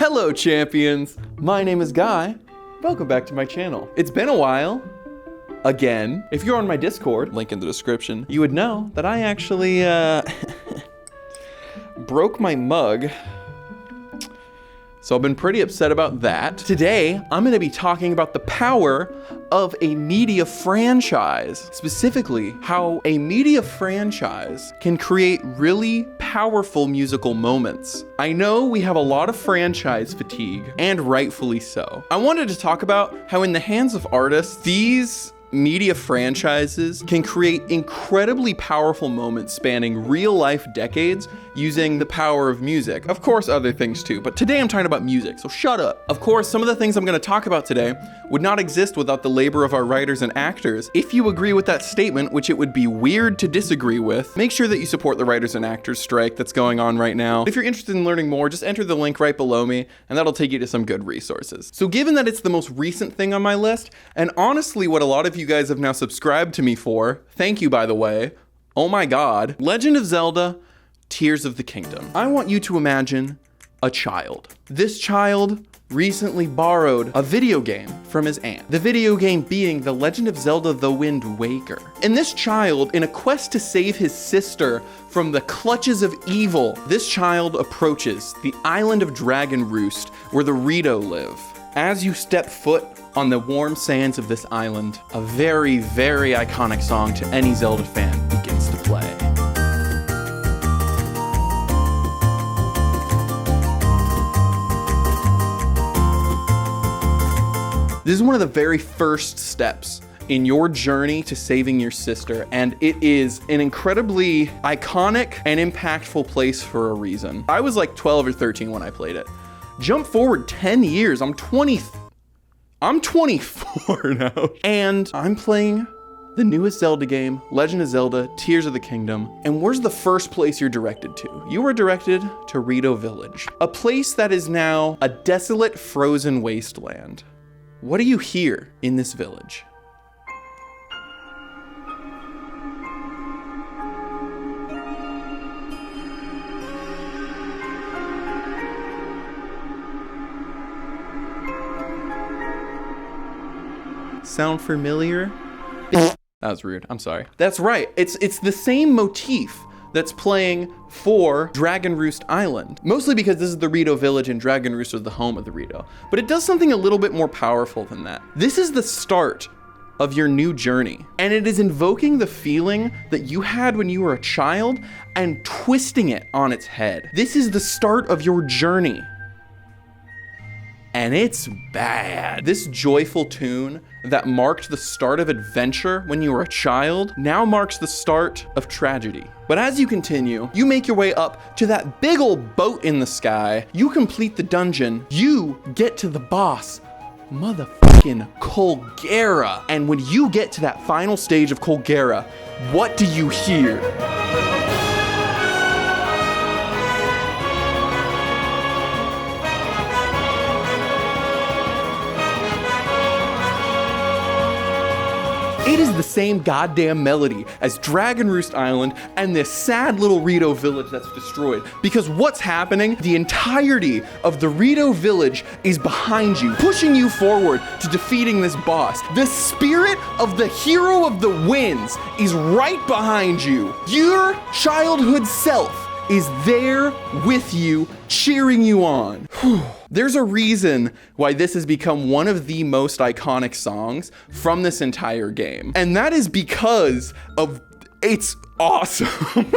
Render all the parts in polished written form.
Hello champions, my name is Guy. Welcome back to my channel. It's been a while. Again, if you're on my Discord, link in the description, you would know that I actually broke my mug. So I've been pretty upset about that. Today, I'm gonna be talking about the power of a media franchise. Specifically, how a media franchise can create really powerful musical moments. I know we have a lot of franchise fatigue, and rightfully so. I wanted to talk about how in the hands of artists, these media franchises can create incredibly powerful moments spanning real life decades using the power of music. Of course, other things too, but today I'm talking about music, so shut up. Of course, some of the things I'm gonna talk about today would not exist without the labor of our writers and actors. If you agree with that statement, which it would be weird to disagree with, make sure that you support the writers and actors strike that's going on right now. If you're interested in learning more, just enter the link right below me, and that'll take you to some good resources. So given that it's the most recent thing on my list, and honestly what a lot of you guys have now subscribed to me for, thank you by the way, oh my god, Legend of Zelda, Tears of the Kingdom. I want you to imagine a child. This child recently borrowed a video game from his aunt. The video game being The Legend of Zelda: The Wind Waker. And this child, in a quest to save his sister from the clutches of evil, this child approaches the island of Dragon Roost where the Rito live. As you step foot on the warm sands of this island, a very, very iconic song to any Zelda fan begins to play. This is one of the very first steps in your journey to saving your sister, and it is an incredibly iconic and impactful place for a reason. I was like 12 or 13 when I played it. Jump forward 10 years, I'm 24 now, and I'm playing the newest Zelda game, Legend of Zelda: Tears of the Kingdom. And where's the first place you're directed to? You are directed to Rito Village, a place that is now a desolate, frozen wasteland. What do you hear in this village? Sound familiar? That was rude, I'm sorry. That's right, it's the same motif that's playing for Dragon Roost Island. Mostly because this is the Rito Village and Dragon Roost was the home of the Rito. But it does something a little bit more powerful than that. This is the start of your new journey. And it is invoking the feeling that you had when you were a child and twisting it on its head. This is the start of your journey. And it's bad. This joyful tune that marked the start of adventure when you were a child now marks the start of tragedy. But as you continue, you make your way up to that big old boat in the sky, you complete the dungeon, you get to the boss, motherfucking Colgera. And when you get to that final stage of Colgera, what do you hear? It is the same goddamn melody as Dragon Roost Island and this sad little Rito village that's destroyed. Because what's happening? The entirety of the Rito village is behind you, pushing you forward to defeating this boss. The spirit of the hero of the winds is right behind you. Your childhood self is there with you, cheering you on. There's a reason why this has become one of the most iconic songs from this entire game. And that is because of, it's awesome.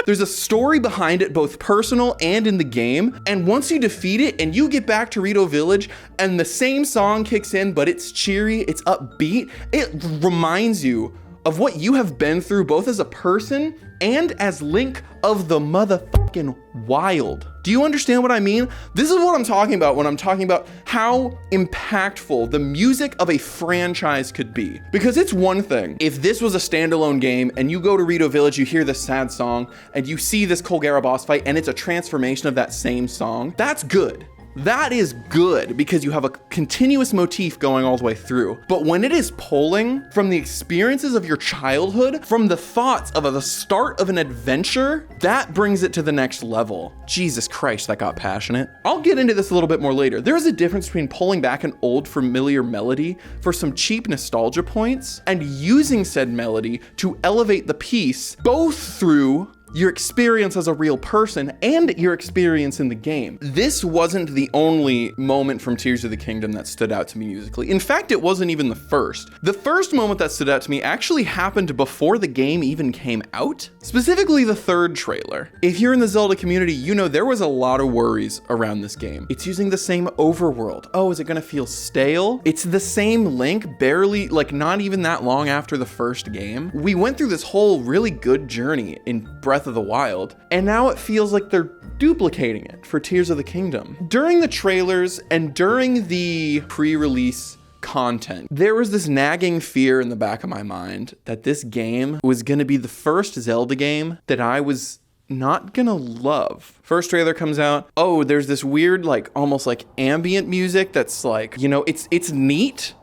There's a story behind it, both personal and in the game. And once you defeat it and you get back to Rito Village and the same song kicks in, but it's cheery, it's upbeat, it reminds you of what you have been through both as a person and as Link of the motherfucking Wild. Do you understand what I mean? This is what I'm talking about when I'm talking about how impactful the music of a franchise could be. Because it's one thing, if this was a standalone game and you go to Rito Village, you hear this sad song, and you see this Colgera boss fight, and it's a transformation of that same song, that's good. that is good because you have a continuous motif going all the way through. But when it is pulling from the experiences of your childhood, from the thoughts of the start of an adventure, that brings it to the next level. Jesus Christ, that got passionate. I'll get into this a little bit more later. There is a difference between pulling back an old familiar melody for some cheap nostalgia points and using said melody to elevate the piece, both through your experience as a real person and your experience in the game. This wasn't the only moment from Tears of the Kingdom that stood out to me musically. In fact, it wasn't even the first. The first moment that stood out to me actually happened before the game even came out, specifically the third trailer. If you're in the Zelda community, you know there was a lot of worries around this game. It's using the same overworld. Oh, is it gonna feel stale? It's the same Link, barely, like not even that long after the first game. We went through this whole really good journey in Breath of the Wild, and now it feels like they're duplicating it for Tears of the Kingdom. During the trailers and during the pre-release content, there was this nagging fear in the back of my mind that this game was gonna be the first Zelda game that I was not gonna love. First trailer comes out, oh, there's this weird, like almost like ambient music that's like, you know, it's neat,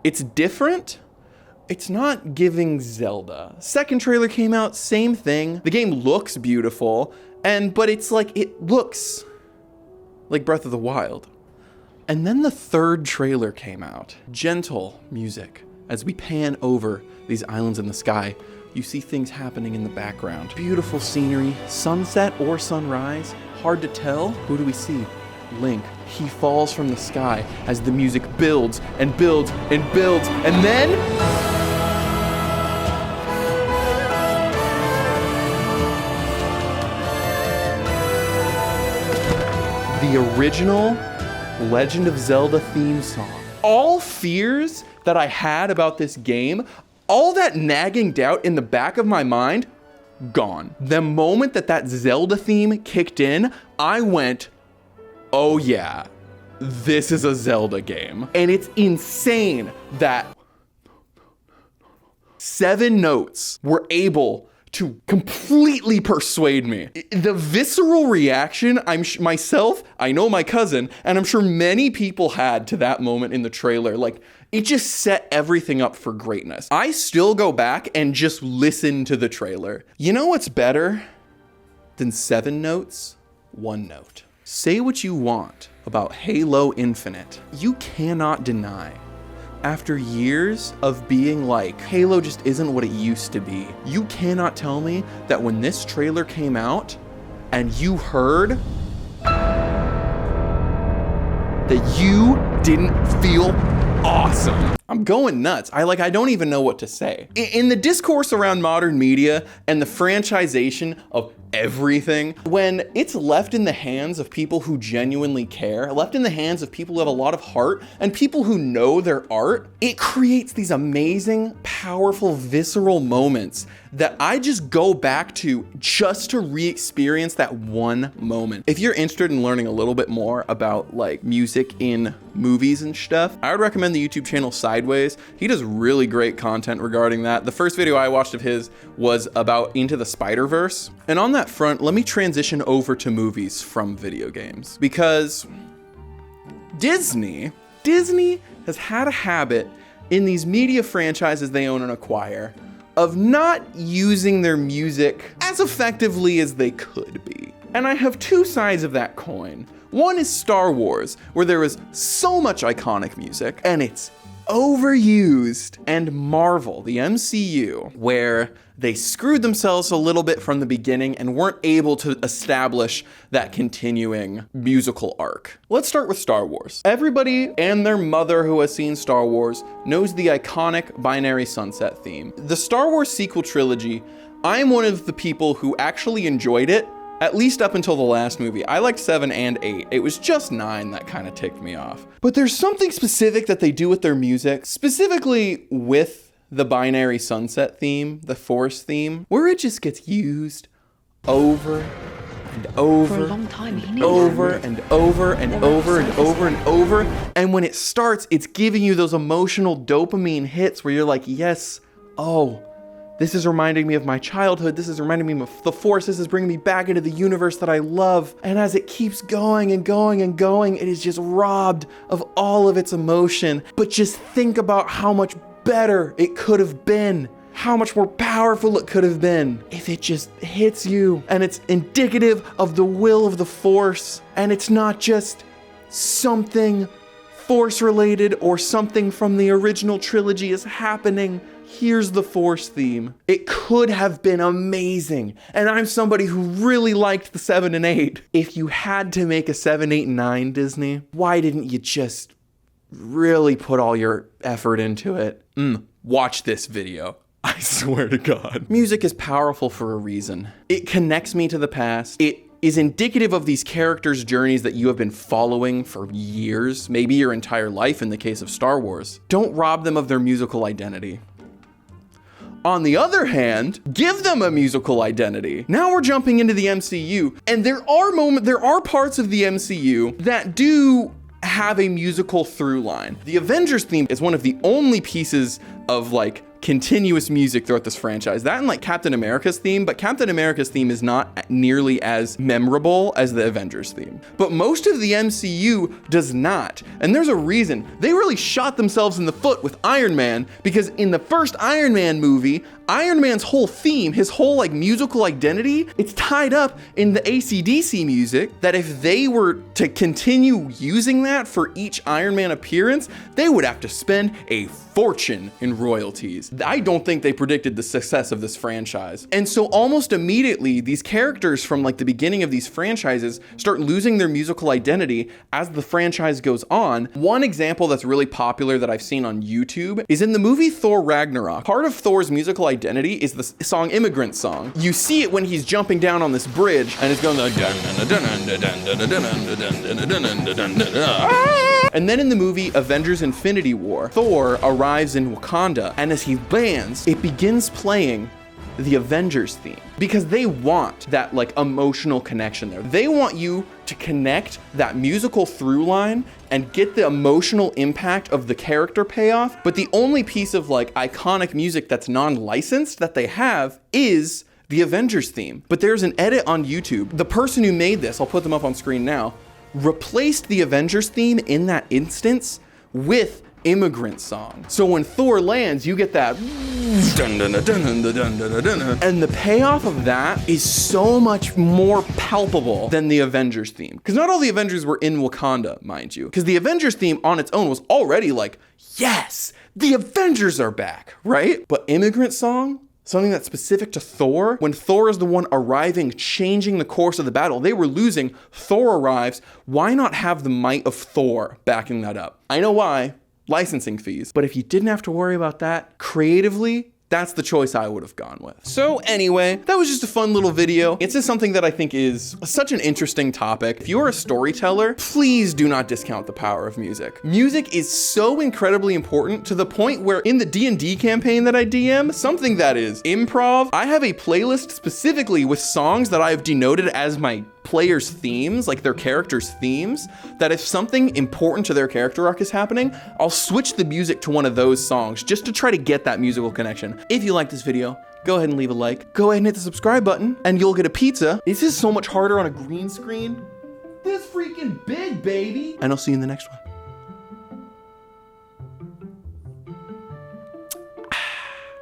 it's different. It's not giving Zelda. Second trailer came out, same thing. The game looks beautiful, but it's like, it looks like Breath of the Wild. And then the third trailer came out. Gentle music. As we pan over these islands in the sky, you see things happening in the background. Beautiful scenery, sunset or sunrise, hard to tell. Who do we see? Link. He falls from the sky as the music builds and builds and builds, and then the original Legend of Zelda theme song. All fears that I had about this game, all that nagging doubt in the back of my mind, gone. The moment that Zelda theme kicked in, I went, oh yeah, this is a Zelda game. And it's insane that 7 notes were able to completely persuade me. The visceral reaction I know my cousin, and I'm sure many people had to that moment in the trailer, like it just set everything up for greatness. I still go back and just listen to the trailer. You know what's better than 7 notes? 1 note. Say what you want about Halo Infinite. You cannot deny, after years of being like, Halo just isn't what it used to be, you cannot tell me that when this trailer came out and you heard that you didn't feel awesome. I'm going nuts. I don't even know what to say. In the discourse around modern media and the franchisation of everything, when it's left in the hands of people who genuinely care, left in the hands of people who have a lot of heart and people who know their art, it creates these amazing, powerful, visceral moments that I just go back to just to re-experience that one moment. If you're interested in learning a little bit more about like music in movies and stuff, I would recommend the YouTube channel Sideways. He does really great content regarding that. The first video I watched of his was about Into the Spider-Verse. And on that front, let me transition over to movies from video games, because Disney has had a habit in these media franchises they own and acquire of not using their music as effectively as they could be. And I have 2 sides of that coin. One is Star Wars, where there is so much iconic music and it's overused, and Marvel, the MCU, where they screwed themselves a little bit from the beginning and weren't able to establish that continuing musical arc. Let's start with Star Wars. Everybody and their mother who has seen Star Wars knows the iconic Binary Sunset theme. The Star Wars sequel trilogy, I'm one of the people who actually enjoyed it, at least up until the last movie. I liked 7 and 8. It was just 9 that kind of ticked me off. But there's something specific that they do with their music, specifically with the Binary Sunset theme, the Force theme, where it just gets used over and over, for a long time, and over and over and over and over and over. And when it starts, it's giving you those emotional dopamine hits where you're like, yes, oh, This is reminding me of my childhood. This is reminding me of the Force. This is bringing me back into the universe that I love. And as it keeps going and going and going, it is just robbed of all of its emotion. But just think about how much better it could have been. How much more powerful it could have been if it just hits you. And it's indicative of the will of the Force. And it's not just something Force related or something from the original trilogy is happening. Here's the Force theme. It could have been amazing. And I'm somebody who really liked the 7 and 8. If you had to make a 7, 8, and 9, Disney, why didn't you just really put all your effort into it? Watch this video. I swear to God. Music is powerful for a reason. It connects me to the past. It is indicative of these characters' journeys that you have been following for years, maybe your entire life in the case of Star Wars. Don't rob them of their musical identity. On the other hand, give them a musical identity. Now we're jumping into the MCU, and there are parts of the MCU that do have a musical through line. The Avengers theme is one of the only pieces of like continuous music throughout this franchise. That and like Captain America's theme, but Captain America's theme is not nearly as memorable as the Avengers theme. But most of the MCU does not. And there's a reason. They really shot themselves in the foot with Iron Man, because in the first Iron Man movie, Iron Man's whole theme, his whole like musical identity, it's tied up in the AC/DC music, that if they were to continue using that for each Iron Man appearance, they would have to spend a fortune in royalties. I don't think they predicted the success of this franchise. And so almost immediately, these characters from like the beginning of these franchises start losing their musical identity as the franchise goes on. One example that's really popular that I've seen on YouTube is in the movie Thor Ragnarok. Part of Thor's musical identity is the song Immigrant Song. You see it when he's jumping down on this bridge and it's going and then in the movie Avengers Infinity War, Thor arrives in Wakanda, and as he lands, it begins playing the Avengers theme, because they want that like emotional connection there. They want you to connect that musical through line and get the emotional impact of the character payoff. But the only piece of like iconic music that's non-licensed that they have is the Avengers theme. But there's an edit on YouTube. The person who made this, I'll put them up on screen now, replaced the Avengers theme in that instance with Immigrant Song. So when Thor lands, you get that and the payoff of that is so much more palpable than the Avengers theme. Because not all the Avengers were in Wakanda, mind you. Because the Avengers theme on its own was already like, yes, the Avengers are back, right? But Immigrant Song, something that's specific to Thor, when Thor is the one arriving, changing the course of the battle, they were losing, Thor arrives, why not have the might of Thor backing that up? I know why. Licensing fees. But if you didn't have to worry about that creatively, that's the choice I would have gone with. So anyway, that was just a fun little video. It's just something that I think is such an interesting topic. If you're a storyteller, please do not discount the power of music. Music is so incredibly important to the point where in the D&D campaign that I DM, something that is improv, I have a playlist specifically with songs that I have denoted as my players' themes, like their characters' themes, that if something important to their character arc is happening, I'll switch the music to one of those songs just to try to get that musical connection. If you like this video, go ahead and leave a like. Go ahead and hit the subscribe button and you'll get a pizza. This is so much harder on a green screen. This freaking big, baby. And I'll see you in the next one.